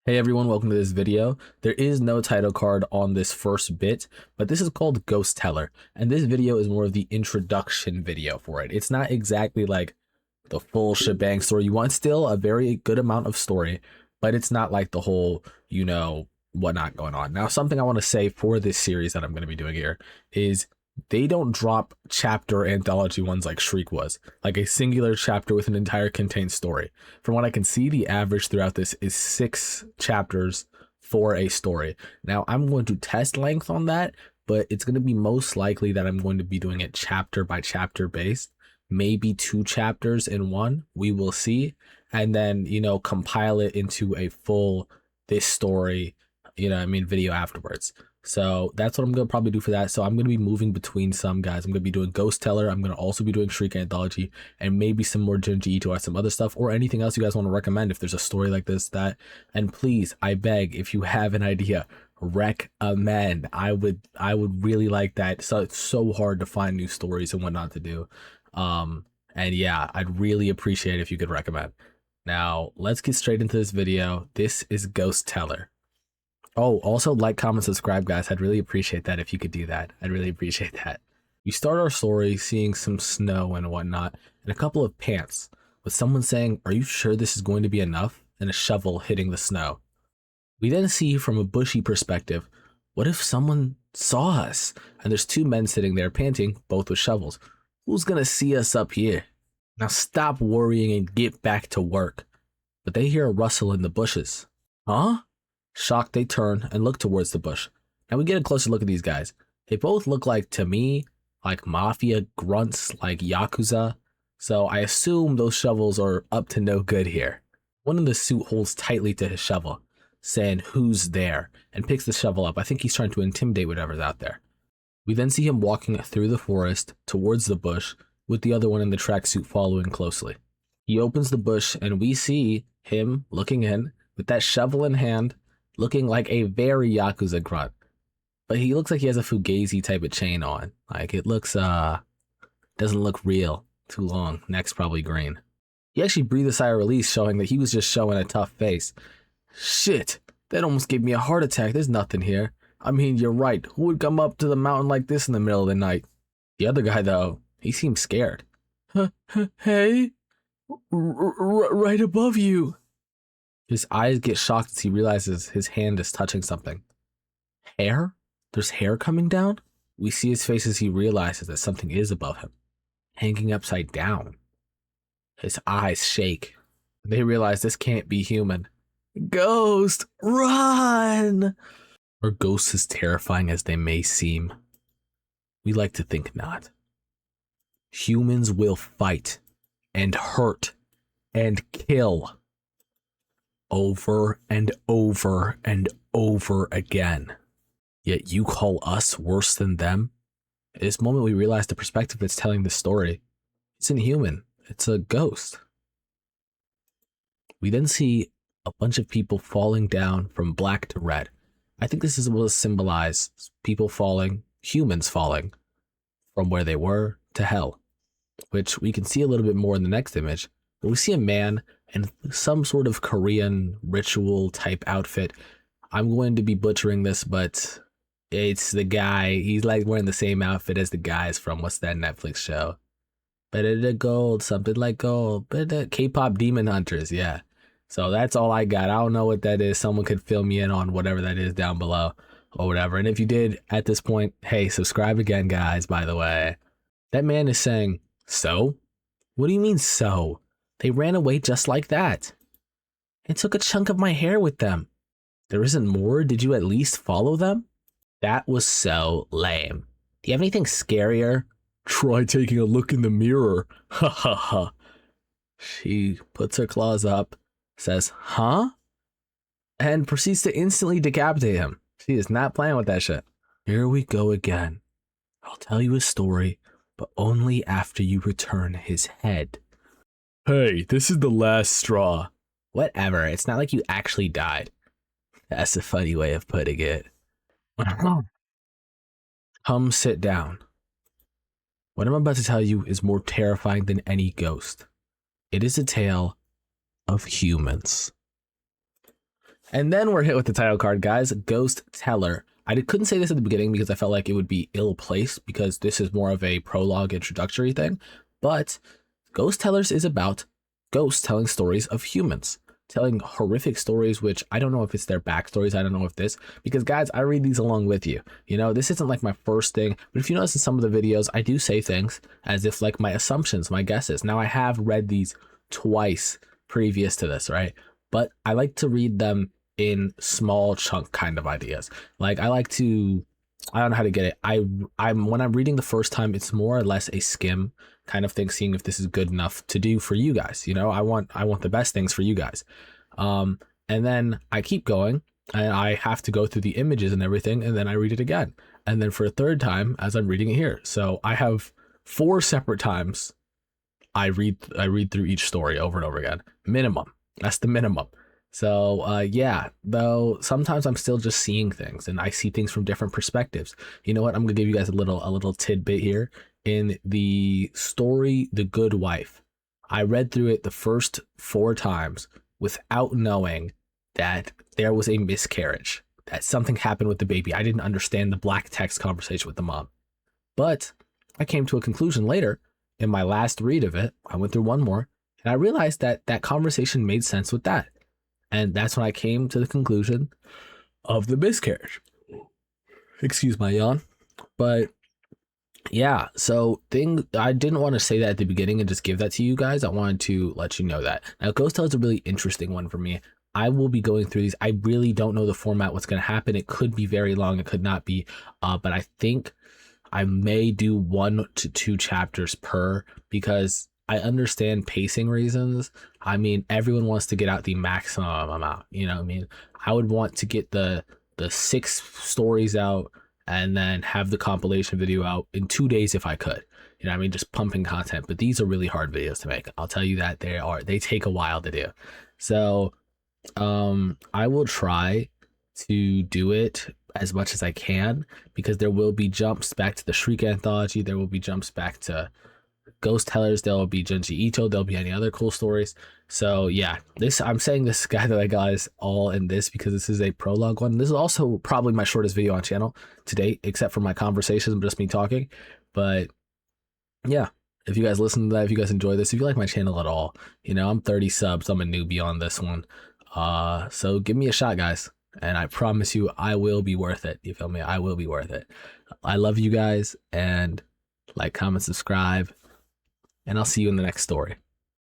Hey everyone, welcome to this video. There is no title card on this first bit, but this is called Ghost Teller, and this video is more of the introduction video for it. It's not exactly like the full shebang story you want. Still a very good amount of story, but it's not like the whole, whatnot going on. Now, something I want to say for this series that I'm going to be doing here is they don't drop chapter anthology ones like Shriek was, like a singular chapter with an entire contained story. From what I can see, the average throughout this is 6 chapters for a story. Now, I'm going to test length on that, but it's going to be most likely that I'm going to be doing it chapter by chapter based, maybe 2 chapters in one, we will see, and then, compile it into a full this story, video afterwards. So that's what I'm going to probably do for that. So I'm going to be moving between some guys. I'm going to be doing Ghost Teller. I'm going to also be doing Shriek Anthology and maybe some more Junji or some other stuff or anything else you guys want to recommend if there's a story like this, that. And please, I beg, if you have an idea, recommend. I would really like that. So it's so hard to find new stories and whatnot to do. And yeah, I'd really appreciate it if you could recommend. Now, let's get straight into this video. This is Ghost Teller. Oh, also like, comment, subscribe, guys. I'd really appreciate that if you could do that. I'd really appreciate that. We start our story seeing some snow and whatnot, and a couple of pants, with someone saying, "Are you sure this is going to be enough?" and a shovel hitting the snow. We then see from a bushy perspective, what if someone saw us? And there's 2 men sitting there panting, both with shovels. Who's gonna see us up here? Now stop worrying and get back to work. But they hear a rustle in the bushes. Huh? Shocked, they turn and look towards the bush. Now we get a closer look at these guys. They both look like, to me, like mafia grunts, like Yakuza. So I assume those shovels are up to no good here. One in the suit holds tightly to his shovel, saying, "Who's there?" and picks the shovel up. I think he's trying to intimidate whatever's out there. We then see him walking through the forest towards the bush, with the other one in the tracksuit following closely. He opens the bush and we see him looking in with that shovel in hand, looking like a very Yakuza grunt. But he looks like he has a Fugazi type of chain on. Like, it looks, doesn't look real. Too long. Neck's probably green. He actually breathed a sigh of release, showing that he was just showing a tough face. Shit, that almost gave me a heart attack. There's nothing here. I mean, you're right. Who would come up to the mountain like this in the middle of the night? The other guy, though, he seems scared. Hey? Right above you. His eyes get shocked as he realizes his hand is touching something. Hair? There's hair coming down? We see his face as he realizes that something is above him, hanging upside down. His eyes shake. They realize this can't be human. Ghost, run! Are ghosts as terrifying as they may seem? We like to think not. Humans will fight and hurt and kill over and over and over again. Yet you call us worse than them? At this moment, we realize the perspective that's telling this story isn't human. It's a ghost. We then see a bunch of people falling down from black to red. I think this is what symbolize people falling, humans falling, from where they were to hell, which we can see a little bit more in the next image. But we see a man in some sort of Korean ritual type outfit. I'm going to be butchering this, but it's the guy. He's like wearing the same outfit as the guys from what's that Netflix show? Better the gold, something like gold. Better K-pop Demon Hunters, yeah. So that's all I got. I don't know what that is. Someone could fill me in on whatever that is down below or whatever. And if you did at this point, hey, subscribe again, guys, by the way. That man is saying, "So? What do you mean, so? They ran away just like that. And took a chunk of my hair with them. There isn't more? Did you at least follow them? That was so lame. Do you have anything scarier? Try taking a look in the mirror. Ha ha ha." She puts her claws up, says, "Huh?" and proceeds to instantly decapitate him. She is not playing with that shit. Here we go again. I'll tell you a story, but only after you return his head. Hey, this is the last straw. Whatever, it's not like you actually died. That's a funny way of putting it. Come sit down. What I'm about to tell you is more terrifying than any ghost. It is a tale of humans. And then we're hit with the title card, guys. Ghost Teller. I couldn't say this at the beginning because I felt like it would be ill-placed because this is more of a prologue introductory thing. But Ghost Tellers is about ghosts telling stories of humans, telling horrific stories, which I don't know if it's their backstories. I don't know if this, because guys, I read these along with you. You know, this isn't like my first thing, but if you notice in some of the videos, I do say things as if like my assumptions, my guesses. Now I have read these twice previous to this, right? But I like to read them in small chunk kind of ideas. Like I like to, I don't know how to get it. I'm when I'm reading the first time, it's more or less a skim kind of thing, seeing if this is good enough to do for you guys. You know, I want the best things for you guys. And then I keep going and I have to go through the images and everything, and then I read it again. And then for a third time as I'm reading it here. So I have 4 separate times I read through each story over and over again. Minimum. That's the minimum. So yeah, though sometimes I'm still just seeing things and I see things from different perspectives. You know what? I'm gonna give you guys a little tidbit here. In the story The Good Wife, I read through it the first 4 times without knowing that there was a miscarriage, that something happened with the baby. I didn't understand the black text conversation with the mom. But I came to a conclusion later in my last read of it. I went through one more and I realized that that conversation made sense with that. And that's when I came to the conclusion of the miscarriage. Excuse my yawn. But yeah, so I didn't want to say that at the beginning and just give that to you guys. I wanted to let you know that. Now, Ghost Tale is a really interesting one for me. I will be going through these. I really don't know the format, what's going to happen. It could be very long. It could not be. But I think I may do 1 to 2 chapters per, because I understand pacing reasons. I mean, everyone wants to get out the maximum amount. You know what I mean? I would want to get the 6 stories out and then have the compilation video out in 2 days if I could. You know what I mean? Just pumping content. But these are really hard videos to make. I'll tell you that they take a while to do. So I will try to do it as much as I can, because there will be jumps back to the Shriek anthology. There will be jumps back to Ghost Tellers. There will be Junji Ito. There'll be any other cool stories. So yeah, I'm saying this guy that I got is all in this because this is a prologue one. This is also probably my shortest video on channel to date, except for my conversations, just me talking. But yeah, if you guys listen to that, if you guys enjoy this, if you like my channel at all, you know, I'm 30 subs. I'm a newbie on this one. So give me a shot, guys. And I promise you, I will be worth it. You feel me? I will be worth it. I love you guys, and like, comment, subscribe, and I'll see you in the next story.